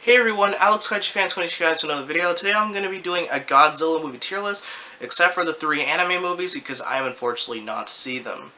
Hey everyone, Alex Fan 22 guys to another video. Today I'm going to be doing a Godzilla movie tier list, except for the 3 anime movies because I have unfortunately not seen them.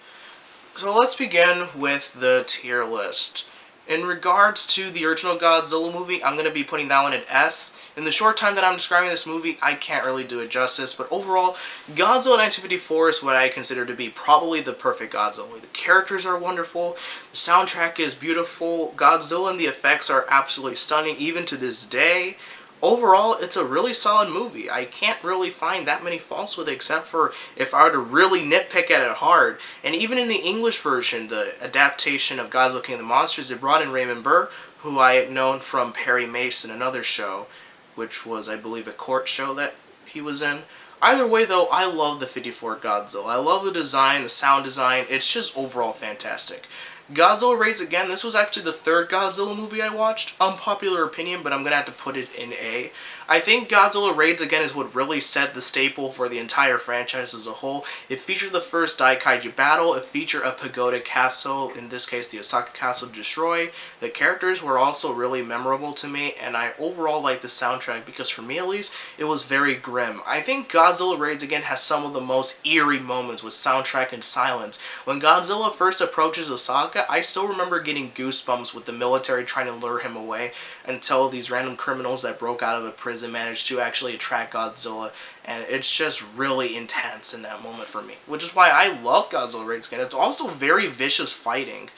So let's begin with the tier list. In regards to the original Godzilla movie, I'm going to be putting that one at S. In the short time that I'm describing this movie, I can't really do it justice, but overall, Godzilla 1954 is what I consider to be probably the perfect Godzilla movie. The characters are wonderful, the soundtrack is beautiful, Godzilla and the effects are absolutely stunning even to this day. Overall, it's a really solid movie. I can't really find that many faults with it, except for if I were to really nitpick at it hard. And even in the English version, the adaptation of Godzilla King of the Monsters, they brought in Raymond Burr, who I had known from Perry Mason, another show, which was, I believe, a court show that he was in. Either way, though, I love the 54 Godzilla. I love the design, the sound design. It's just overall fantastic. Godzilla Raids Again, this was actually the third Godzilla movie I watched. Unpopular opinion, but I'm going to have to put it in A. I think Godzilla Raids Again is what really set the staple for the entire franchise as a whole. It featured the first Daikaiju battle, it featured a pagoda castle, in this case the Osaka Castle destroyed. The characters were also really memorable to me, and I overall like the soundtrack because for me at least, it was very grim. I think Godzilla Raids Again has some of the most eerie moments with soundtrack and silence. When Godzilla first approaches Osaka, I still remember getting goosebumps with the military trying to lure him away until these random criminals that broke out of a prison managed to actually attract Godzilla, and it's just really intense in that moment for me, which is why I love Godzilla Raids Again. It's also very vicious fighting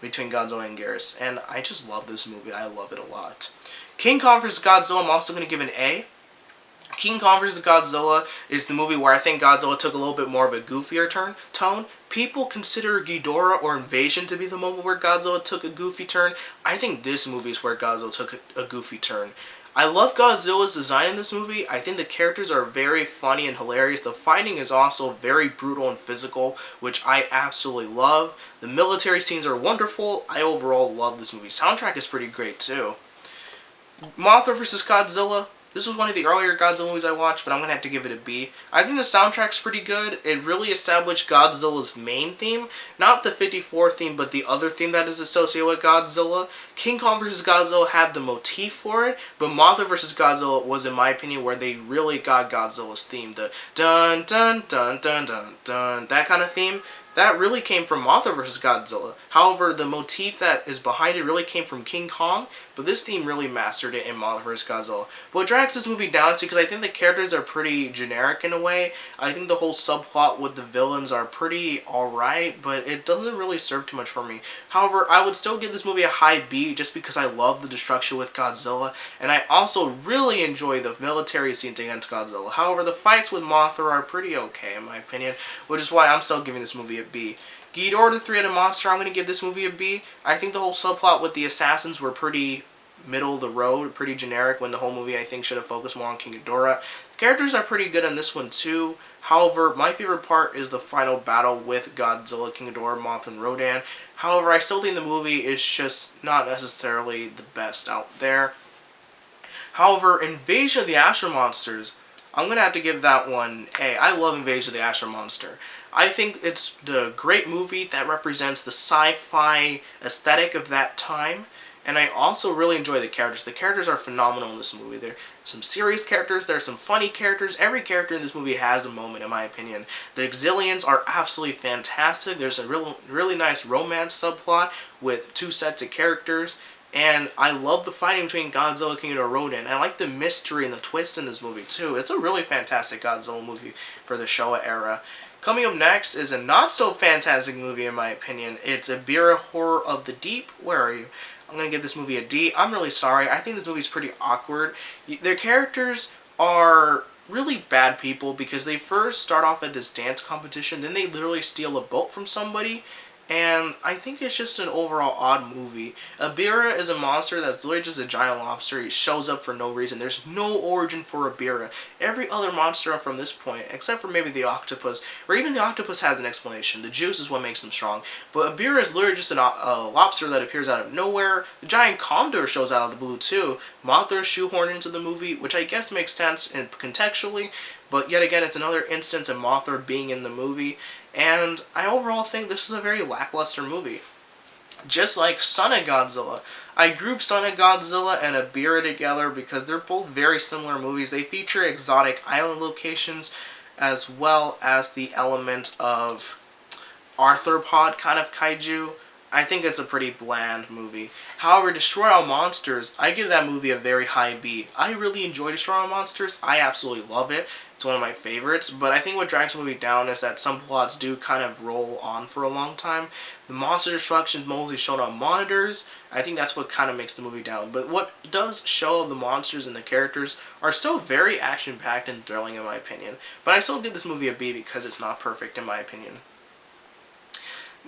between Godzilla and Garrus, and I just love this movie. I love it a lot. King Kong vs. Godzilla, I'm also going to give an A. King Kong vs. Godzilla is the movie where I think Godzilla took a little bit more of a goofier tone. People consider Ghidorah or Invasion to be the moment where Godzilla took a goofy turn. I think this movie is where Godzilla took a goofy turn. I love Godzilla's design in this movie. I think the characters are very funny and hilarious. The fighting is also very brutal and physical, which I absolutely love. The military scenes are wonderful. I overall love this movie. Soundtrack is pretty great too. Mothra vs. Godzilla. This was one of the earlier Godzilla movies I watched, but I'm going to have to give it a B. I think the soundtrack's pretty good. It really established Godzilla's main theme. Not the 54 theme, but the other theme that is associated with Godzilla. King Kong vs. Godzilla had the motif for it, but Mothra vs. Godzilla was, in my opinion, where they really got Godzilla's theme. The dun dun dun dun dun dun, that kind of theme. That really came from Mothra vs. Godzilla. However, the motif that is behind it really came from King Kong, but this theme really mastered it in Mothra vs. Godzilla. But what drags this movie down is because I think the characters are pretty generic in a way. I think the whole subplot with the villains are pretty alright, but it doesn't really serve too much for me. However, I would still give this movie a high B just because I love the destruction with Godzilla, and I also really enjoy the military scenes against Godzilla. However, the fights with Mothra are pretty okay in my opinion, which is why I'm still giving this movie a B. Ghidorah the Three-Headed Monster, I'm going to give this movie a B. I think the whole subplot with the assassins were pretty middle of the road, pretty generic, when the whole movie I think should have focused more on King Ghidorah. The characters are pretty good in this one too. However, my favorite part is the final battle with Godzilla, King Ghidorah, Mothra, and Rodan. However, I still think the movie is just not necessarily the best out there. However, Invasion of the Astro Monsters, I'm going to have to give that one A. I love Invasion of the Astro Monster. I think it's the great movie that represents the sci-fi aesthetic of that time. And I also really enjoy the characters. The characters are phenomenal in this movie. There are some serious characters, there are some funny characters. Every character in this movie has a moment, in my opinion. The Exilians are absolutely fantastic. There's a really nice romance subplot with two sets of characters. And I love the fighting between Godzilla, King Ghidorah, Rodan. I like the mystery and the twist in this movie too. It's a really fantastic Godzilla movie for the Showa era. Coming up next is a not-so-fantastic movie, in my opinion. It's Ebirah Horror of the Deep. Where are you? I'm going to give this movie a D. I'm really sorry. I think this movie's pretty awkward. Their characters are really bad people because they first start off at this dance competition, then they literally steal a boat from somebody, and I think it's just an overall odd movie. Ebirah is a monster that's literally just a giant lobster. He shows up for no reason. There's no origin for Ebirah. Every other monster from this point, except for maybe the octopus, or even the octopus has an explanation. The juice is what makes them strong. But Ebirah is literally just a lobster that appears out of nowhere. The giant condor shows out of the blue too. Mothra is shoehorned into the movie, which I guess makes sense contextually. But yet again, it's another instance of Mothra being in the movie. And I overall think this is a very lackluster movie. Just like Son of Godzilla, I grouped Sonic Godzilla and Akira together because they're both very similar movies. They feature exotic island locations as well as the element of arthropod kind of kaiju. I think it's a pretty bland movie. However, Destroy All Monsters, I give that movie a very high B. I really enjoy Destroy All Monsters. I absolutely love it. It's one of my favorites. But I think what drags the movie down is that some plots do kind of roll on for a long time. The monster destruction is mostly shown on monitors. I think that's what kind of makes the movie down. But what does show the monsters and the characters are still very action-packed and thrilling in my opinion. But I still give this movie a B because it's not perfect in my opinion.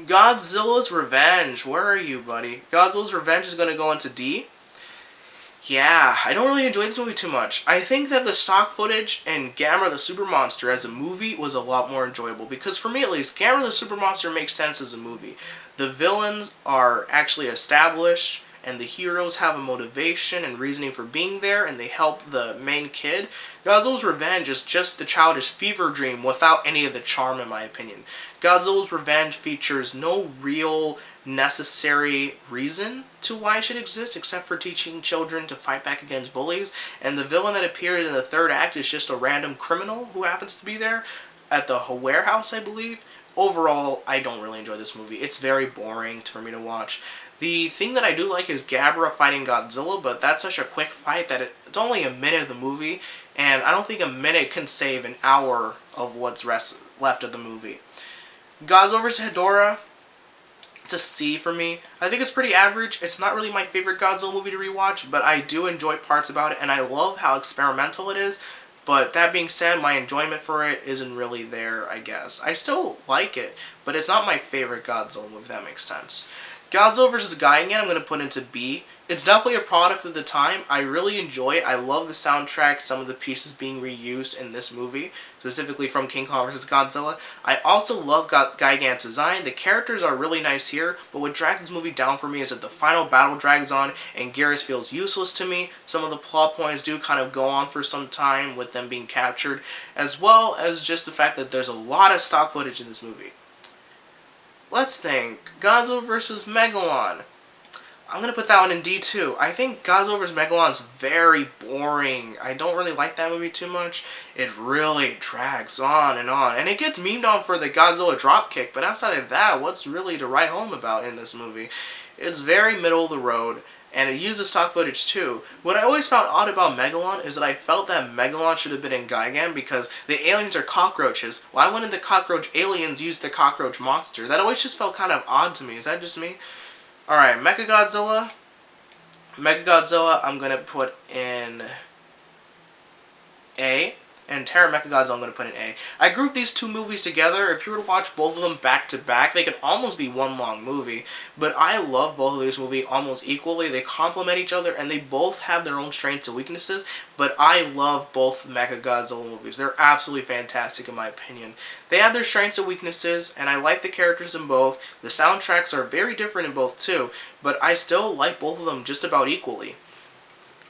Godzilla's Revenge. Where are you, buddy? Godzilla's Revenge is going to go into D. Yeah, I don't really enjoy this movie too much. I think that the stock footage and Gamera the Super Monster as a movie was a lot more enjoyable. Because for me at least, Gamera the Super Monster makes sense as a movie. The villains are actually established, and the heroes have a motivation and reasoning for being there, and they help the main kid. Godzilla's Revenge is just the childish fever dream without any of the charm, in my opinion. Godzilla's Revenge features no real necessary reason to why it should exist, except for teaching children to fight back against bullies, and the villain that appears in the third act is just a random criminal who happens to be there at the warehouse, I believe. Overall, I don't really enjoy this movie. It's very boring for me to watch. The thing that I do like is Gamera fighting Godzilla, but that's such a quick fight that it's only a minute of the movie, and I don't think a minute can save an hour of what's left of the movie. Godzilla vs. Hedorah, it's a C for me. I think it's pretty average. It's not really my favorite Godzilla movie to rewatch, but I do enjoy parts about it, and I love how experimental it is. But that being said, my enjoyment for it isn't really there, I guess. I still like it, but it's not my favorite Godzilla movie, if that makes sense. Godzilla vs. Gigan, I'm going to put into B. It's definitely a product of the time. I really enjoy it. I love the soundtrack, some of the pieces being reused in this movie, specifically from King Kong vs. Godzilla. I also love Gigan's design. The characters are really nice here, but what drags this movie down for me is that the final battle drags on and Geras feels useless to me. Some of the plot points do kind of go on for some time with them being captured, as well as just the fact that there's a lot of stock footage in this movie. Let's think. Godzilla vs. Megalon. I'm going to put that one in D too. I think Godzilla vs. Megalon is very boring. I don't really like that movie too much. It really drags on. And it gets memed on for the Godzilla dropkick, but outside of that, what's really to write home about in this movie? It's very middle of the road, and it uses stock footage too. What I always found odd about Megalon is that I felt that Megalon should have been in Gigan because the aliens are cockroaches. Why wouldn't the cockroach aliens use the cockroach monster? That always just felt kind of odd to me. Is that just me? Alright, Mechagodzilla. Mechagodzilla I'm going to put in A. And Terra Mechagodzilla I'm going to put in A. I grouped these two movies together. If you were to watch both of them back to back, they could almost be one long movie. But I love both of these movies almost equally. They complement each other and they both have their own strengths and weaknesses. But I love both Mechagodzilla movies. They're absolutely fantastic in my opinion. They have their strengths and weaknesses, and I like the characters in both. The soundtracks are very different in both too, but I still like both of them just about equally.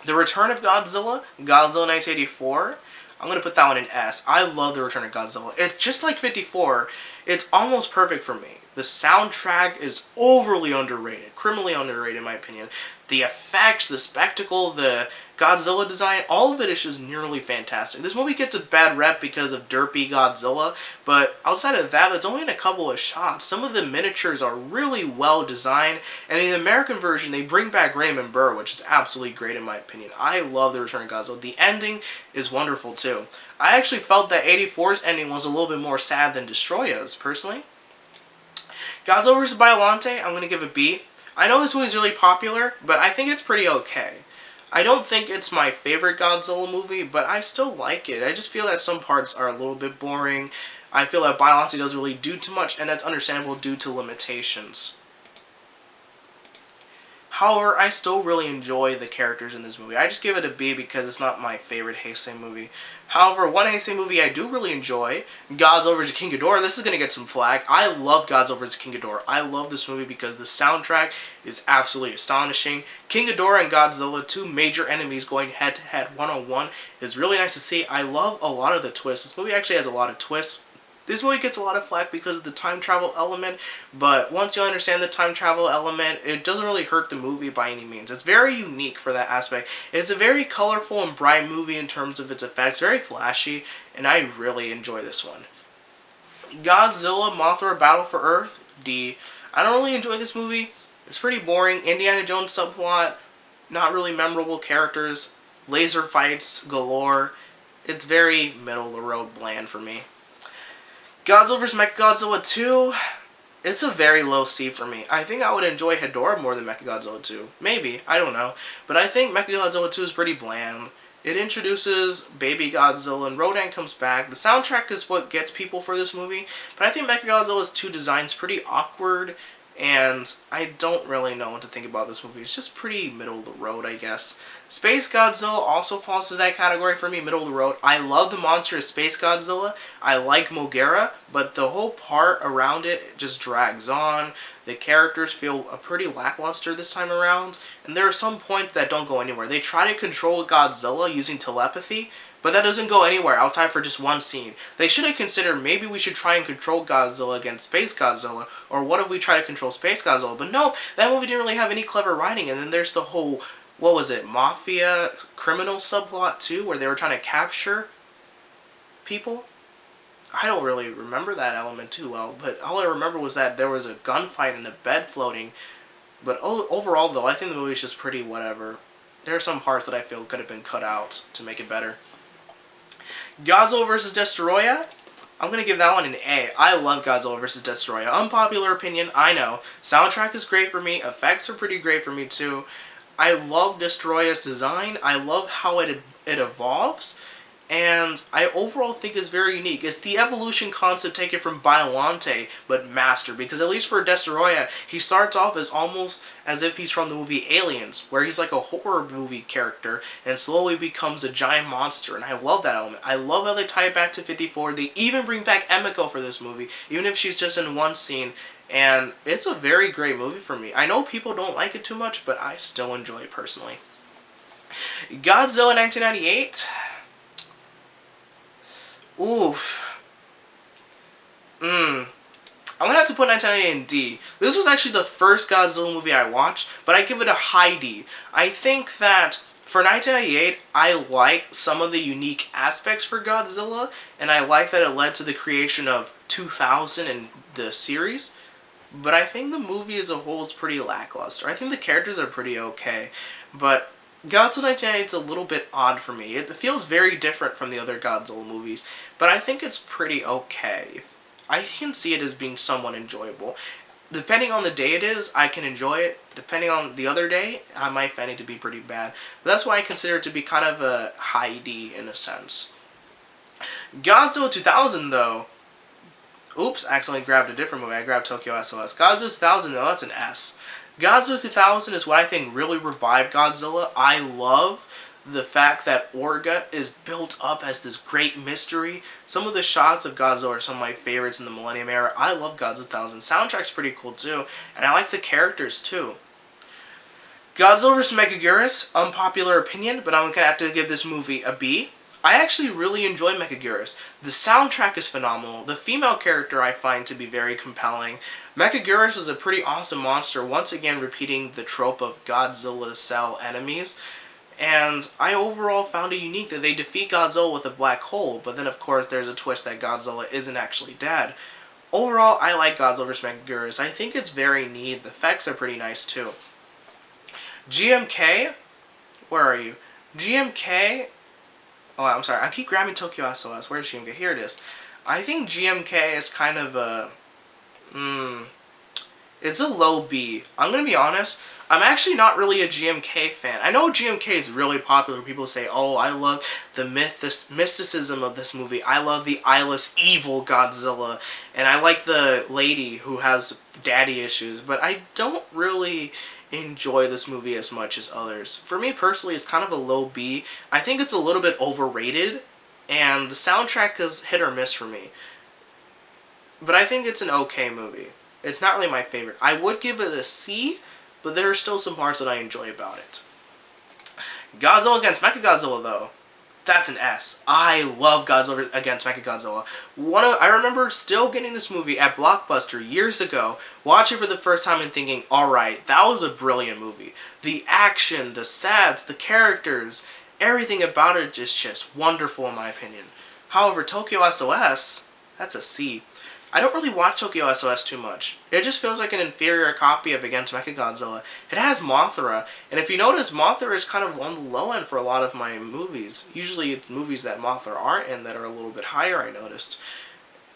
The Return of Godzilla, Godzilla 1984, I'm going to put that one in S. I love The Return of Godzilla. It's just like 54. It's almost perfect for me. The soundtrack is overly underrated. Criminally underrated in my opinion. The effects, the spectacle, the Godzilla design, all of it is just nearly fantastic. This movie gets a bad rep because of derpy Godzilla, but outside of that, it's only in a couple of shots. Some of the miniatures are really well designed, and in the American version, they bring back Raymond Burr, which is absolutely great in my opinion. I love The Return of Godzilla. The ending is wonderful too. I actually felt that 84's ending was a little bit more sad than Destroya's, personally. Godzilla vs. Biollante, I'm going to give a B. I know this movie is really popular, but I think it's pretty okay. I don't think it's my favorite Godzilla movie, but I still like it. I just feel that some parts are a little bit boring. I feel that Biollante doesn't really do too much, and that's understandable due to limitations. However, I still really enjoy the characters in this movie. I just give it a B because it's not my favorite Heisei movie. However, one Heisei movie I do really enjoy, Godzilla vs. King Ghidorah. This is going to get some flack. I love Godzilla vs. King Ghidorah. I love this movie because the soundtrack is absolutely astonishing. King Ghidorah and Godzilla, two major enemies going head-to-head, one-on-one, is really nice to see. I love a lot of the twists. This movie actually has a lot of twists. This movie gets a lot of flack because of the time travel element, but once you understand the time travel element, it doesn't really hurt the movie by any means. It's very unique for that aspect. It's a very colorful and bright movie in terms of its effects, very flashy, and I really enjoy this one. Godzilla, Mothra, Battle for Earth, D. I don't really enjoy this movie. It's pretty boring. Indiana Jones subplot, not really memorable characters, laser fights galore. It's very middle of the road bland for me. Godzilla vs. Mechagodzilla 2, it's a very low C for me. I think I would enjoy Hedorah more than Mechagodzilla 2. Maybe, I don't know. But I think Mechagodzilla 2 is pretty bland. It introduces Baby Godzilla and Rodan comes back. The soundtrack is what gets people for this movie. But I think Mechagodzilla's 2 design's pretty awkward. And I don't really know what to think about this movie. It's just pretty middle of the road, I guess. Space Godzilla also falls into that category for me, middle of the road. I love the monster of Space Godzilla. I like Mogera, but the whole part around it just drags on. The characters feel pretty lackluster this time around. And there are some points that don't go anywhere. They try to control Godzilla using telepathy, but that doesn't go anywhere outside for just one scene. They should have considered maybe we should try and control Godzilla against Space Godzilla, or what if we try to control Space Godzilla? But no, that movie didn't really have any clever writing, and then there's the whole, what was it, mafia criminal subplot too, where they were trying to capture people? I don't really remember that element too well, but all I remember was that there was a gunfight and a bed floating. But overall though, I think the movie's just pretty whatever. There are some parts that I feel could have been cut out to make it better. Godzilla vs. Destoroyah, I'm going to give that one an A. I love Godzilla vs. Destoroyah. Unpopular opinion, I know. Soundtrack is great for me. Effects are pretty great for me too. I love Destoroyah's design. I love how it evolves. And I overall think it's very unique. It's the evolution concept taken from Biollante, but mastered. Because at least for Destoroyah, he starts off as almost as if he's from the movie Aliens, where he's like a horror movie character, and slowly becomes a giant monster. And I love that element. I love how they tie it back to 54. They even bring back Emiko for this movie, even if she's just in one scene. And it's a very great movie for me. I know people don't like it too much, but I still enjoy it personally. Godzilla 1998... Oof. I'm gonna have to put 1998 in D. This was actually the first Godzilla movie I watched, but I give it a high D. I think that for 1998, I like some of the unique aspects for Godzilla, and I like that it led to the creation of 2000 and the series. But I think the movie as a whole is pretty lackluster. I think the characters are pretty okay, but Godzilla 1998 is a little bit odd for me. It feels very different from the other Godzilla movies, but I think it's pretty okay. I can see it as being somewhat enjoyable. Depending on the day it is, I can enjoy it. Depending on the other day, I might find it to be pretty bad. But that's why I consider it to be kind of a high D in a sense. Godzilla 2000 though, oops, I accidentally grabbed a different movie. I grabbed Tokyo SOS. Godzilla 2000 though, that's an S. Godzilla 2000 is what I think really revived Godzilla. I love the fact that Orga is built up as this great mystery. Some of the shots of Godzilla are some of my favorites in the Millennium Era. I love Godzilla 2000. Soundtrack's pretty cool too, and I like the characters too. Godzilla vs. Megaguirus, unpopular opinion, but I'm going to have to give this movie a B. I actually really enjoy Mechaguirus. The soundtrack is phenomenal. The female character I find to be very compelling. Mechaguirus is a pretty awesome monster, once again repeating the trope of Godzilla cell enemies. And I overall found it unique that they defeat Godzilla with a black hole, but then of course there's a twist that Godzilla isn't actually dead. Overall, I like Godzilla vs. Mechaguirus. I think it's very neat. The effects are pretty nice too. GMK? Where are you? GMK... Oh, I'm sorry. I keep grabbing Tokyo SOS. Where's GMK? Here it is. I think GMK is kind of a... It's a low B. I'm going to be honest. I'm actually not really a GMK fan. I know GMK is really popular. People say, oh, I love the mysticism of this movie. I love the eyeless, evil Godzilla. And I like the lady who has daddy issues. But I don't really enjoy this movie as much as others. For me personally, it's kind of a low B. I think it's a little bit overrated, and the soundtrack is hit or miss for me. But I think it's an okay movie. It's not really my favorite. I would give it a C, but there are still some parts that I enjoy about it. Godzilla against Mechagodzilla though. That's an S. I love Godzilla against Mechagodzilla. I remember still getting this movie at Blockbuster years ago, watching it for the first time and thinking, alright, that was a brilliant movie. The action, the sets, the characters, everything about it is just wonderful in my opinion. However, Tokyo SOS, that's a C. I don't really watch Tokyo SOS too much. It just feels like an inferior copy of Against Mechagodzilla. It has Mothra, and if you notice, Mothra is kind of on the low end for a lot of my movies. Usually it's movies that Mothra aren't in that are a little bit higher, I noticed.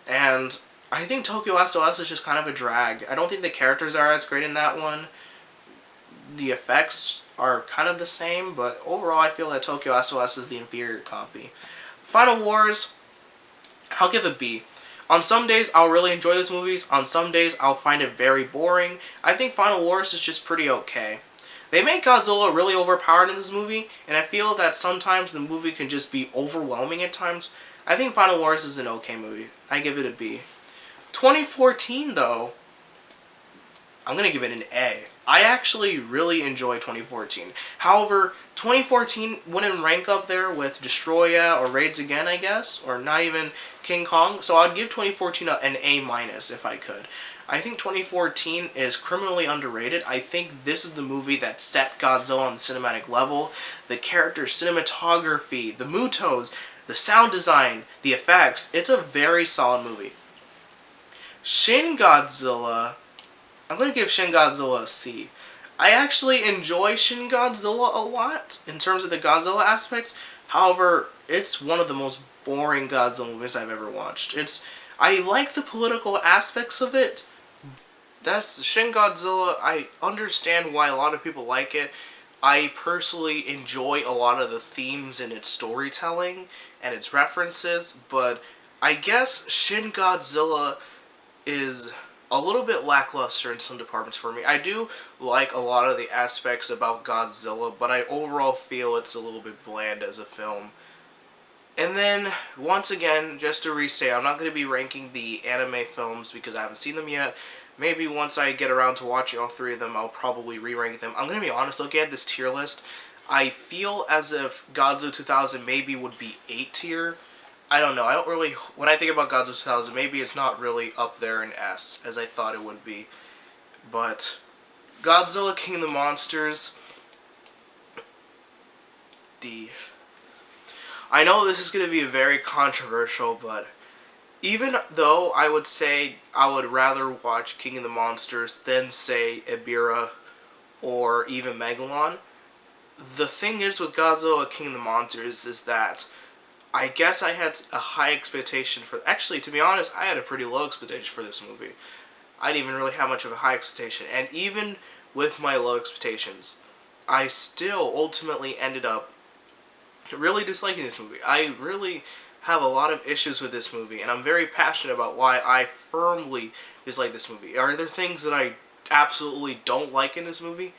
And I think Tokyo SOS is just kind of a drag. I don't think the characters are as great in that one. The effects are kind of the same, but overall I feel that Tokyo SOS is the inferior copy. Final Wars, I'll give a B. On some days, I'll really enjoy these movies. On some days, I'll find it very boring. I think Final Wars is just pretty okay. They make Godzilla really overpowered in this movie, and I feel that sometimes the movie can just be overwhelming at times. I think Final Wars is an okay movie. I give it a B. 2014, though, I'm going to give it an A. I actually really enjoy 2014. However, 2014 wouldn't rank up there with Destroya or Raids Again, I guess, or not even King Kong, so I'd give 2014 an A- if I could. I think 2014 is criminally underrated. I think this is the movie that set Godzilla on the cinematic level. The characters, cinematography, the Mutos, the sound design, the effects. It's a very solid movie. Shin Godzilla, I'm going to give Shin Godzilla a C. I actually enjoy Shin Godzilla a lot in terms of the Godzilla aspect. However, it's one of the most boring Godzilla movies I've ever watched. I like the political aspects of it. That's Shin Godzilla. I understand why a lot of people like it. I personally enjoy a lot of the themes in its storytelling and its references, but I guess Shin Godzilla is a little bit lackluster in some departments for me. I do like a lot of the aspects about Godzilla, but I overall feel it's a little bit bland as a film. And then, once again, just to restate, I'm not going to be ranking the anime films because I haven't seen them yet. Maybe once I get around to watching all three of them, I'll probably re-rank them. I'm going to be honest, looking at this tier list, I feel as if Godzilla 2000 maybe would be 8 tier. I don't know, I don't really, when I think about Godzilla 2000, maybe it's not really up there in S, as I thought it would be. But, Godzilla King of the Monsters, D. I know this is going to be very controversial, but even though I would say I would rather watch King of the Monsters than, say, Ebirah or even Megalon, the thing is with Godzilla King of the Monsters is that I guess I had a high expectation for... Actually, to be honest, I had a pretty low expectation for this movie. I didn't even really have much of a high expectation. And even with my low expectations, I still ultimately ended up really disliking this movie. I really have a lot of issues with this movie, and I'm very passionate about why I firmly dislike this movie. Are there things that I absolutely don't like in this movie?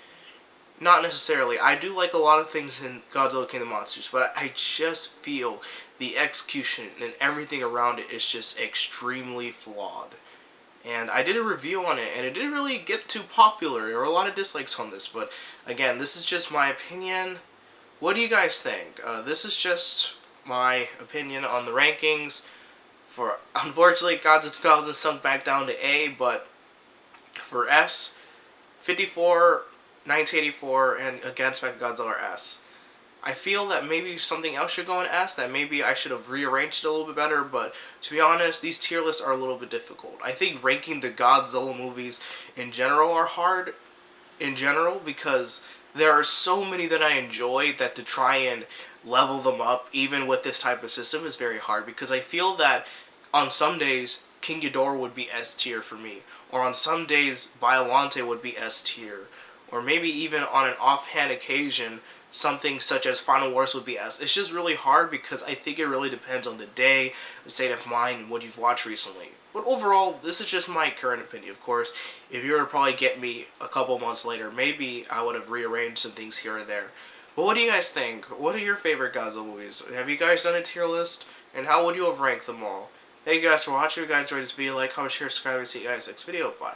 Not necessarily. I do like a lot of things in Godzilla King of the Monsters, but I just feel the execution and everything around it is just extremely flawed. And I did a review on it, and it didn't really get too popular. There were a lot of dislikes on this, but again, this is just my opinion. What do you guys think? This is just my opinion on the rankings. For unfortunately, Godzilla 2000 sunk back down to A, but for S, 54, 1984, and Against Mechagodzilla are S. I feel that maybe something else should go in S, that maybe I should have rearranged it a little bit better, but to be honest, these tier lists are a little bit difficult. I think ranking the Godzilla movies in general are hard, because there are so many that I enjoy that to try and level them up, even with this type of system, is very hard, because I feel that on some days, King Ghidorah would be S tier for me, or on some days, Biollante would be S tier, or maybe even on an offhand occasion, something such as Final Wars would be S. It's just really hard because I think it really depends on the day, the state of mind, and what you've watched recently. But overall, this is just my current opinion. Of course, if you were to probably get me a couple months later, maybe I would have rearranged some things here or there. But what do you guys think? What are your favorite Godzilla movies? Have you guys done a tier list? And how would you have ranked them all? Thank you guys for watching. If you guys enjoyed this video, like, comment, share, subscribe, and see you guys next video. Bye.